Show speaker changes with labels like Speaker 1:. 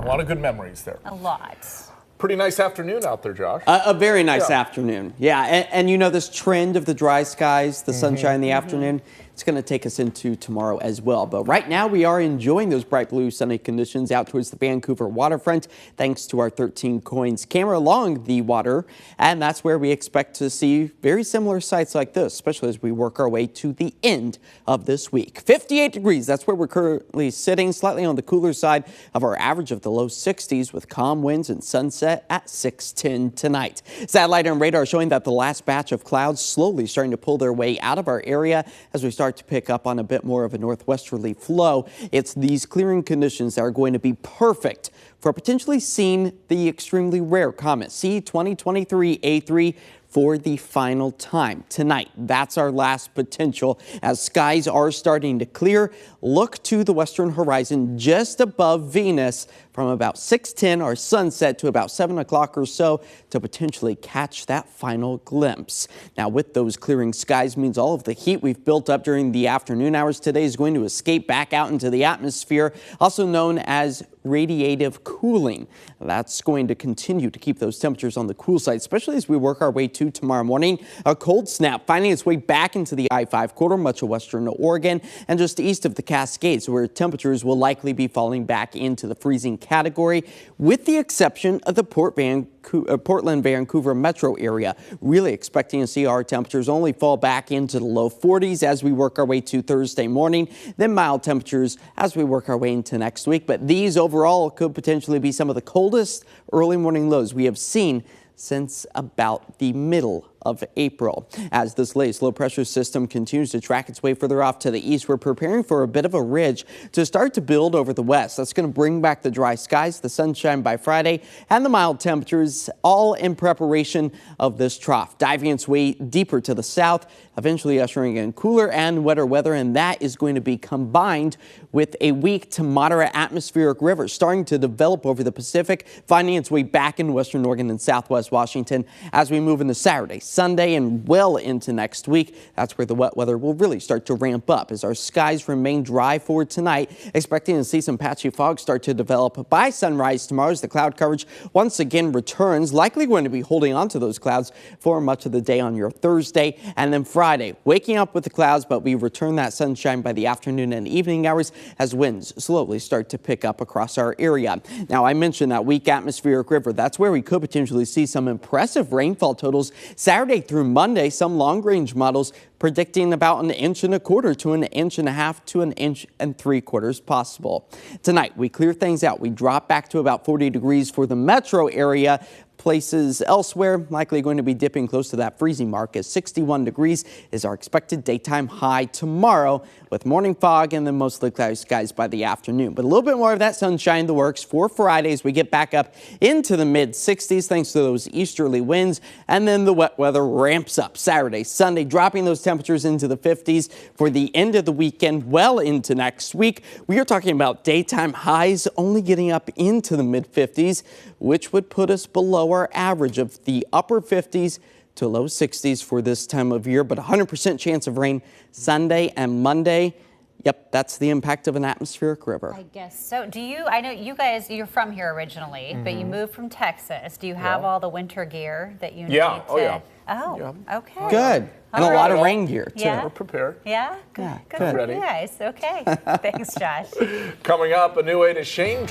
Speaker 1: lot of good memories there.
Speaker 2: A lot.
Speaker 1: Pretty nice afternoon out there, Josh.
Speaker 3: A very nice afternoon. Yeah, and you know, this trend of the dry skies, the sunshine in the afternoon, it's going to take us into tomorrow as well. But right now we are enjoying those bright blue sunny conditions out towards the Vancouver waterfront thanks to our 13 KOIN's camera along the water. And that's where we expect to see very similar sights like this, especially as we work our way to the end of this week. 58 degrees, that's where we're currently sitting, slightly on the cooler side of our average of the low 60s with calm winds and sunset at 6:10 tonight. Satellite and radar showing that the last batch of clouds slowly starting to pull their way out of our area as we start to pick up on a bit more of a northwesterly flow. It's these clearing conditions that are going to be perfect for potentially seeing the extremely rare Comet C 2023 A3 for the final time tonight. That's our last potential as skies are starting to clear. Look to the western horizon just above Venus from about 6:10 our sunset to about 7 o'clock or so to potentially catch that final glimpse. Now with those clearing skies means all of the heat we've built up during the afternoon hours today is going to escape back out into the atmosphere, also known as radiative cooling. That's going to continue to keep those temperatures on the cool side, especially as we work our way to tomorrow morning. A cold snap finding its way back into the I-5 corridor, much of western Oregon, and just east of the Cascades, where temperatures will likely be falling back into the freezing category, with the exception of the Portland-Vancouver metro area. Really expecting to see our temperatures only fall back into the low 40s as we work our way to Thursday morning, then mild temperatures as we work our way into next week. But these overall could potentially be some of the coldest early morning lows we have seen since about the middle of April. As this latest low pressure system continues to track its way further off to the east, we're preparing for a bit of a ridge to start to build over the west. That's going to bring back the dry skies, the sunshine by Friday, and the mild temperatures, all in preparation of this trough, diving its way deeper to the south, eventually ushering in cooler and wetter weather, and that is going to be combined with a weak to moderate atmospheric river starting to develop over the Pacific, finding its way back in western Oregon and southwest Washington as we move into Saturday, Sunday, and well into next week. That's where the wet weather will really start to ramp up as our skies remain dry for tonight, expecting to see some patchy fog start to develop by sunrise tomorrow as the cloud coverage once again returns, likely going to be holding on to those clouds for much of the day on your Thursday, and then Friday waking up with the clouds, but we return that sunshine by the afternoon and evening hours as winds slowly start to pick up across our area. Now, I mentioned that weak atmospheric river. That's where we could potentially see some impressive rainfall totals Saturday through Monday. Some long-range models predicting about 1.25 inches to 1.5 inches to 1.75 inches possible. Tonight, we clear things out. We drop back to about 40 degrees for the metro area. Places elsewhere likely going to be dipping close to that freezing mark as 61 degrees is our expected daytime high tomorrow with morning fog and then mostly cloudy skies by the afternoon. But a little bit more of that sunshine in the works for Friday as we get back up into the mid 60s thanks to those easterly winds, and then the wet weather ramps up Saturday, Sunday, dropping those temperatures into the 50s for the end of the weekend, well into next week. We are talking about daytime highs only getting up into the mid 50s, which would put us below our average of the upper 50s to low 60s for this time of year, but 100% chance of rain Sunday and Monday. Yep, that's the impact of an atmospheric river.
Speaker 2: I guess so. Do you, I know you guys, you're from here originally, but you moved from Texas. Do you have all the winter gear that you need to? Oh, okay.
Speaker 3: Good. And a lot of rain gear, too.
Speaker 2: Yeah.
Speaker 1: We're prepared.
Speaker 2: Yeah? Good.
Speaker 3: Yeah,
Speaker 2: Good
Speaker 3: good.
Speaker 2: for you guys. Okay. Thanks, Josh.
Speaker 1: Coming up, a new way to shame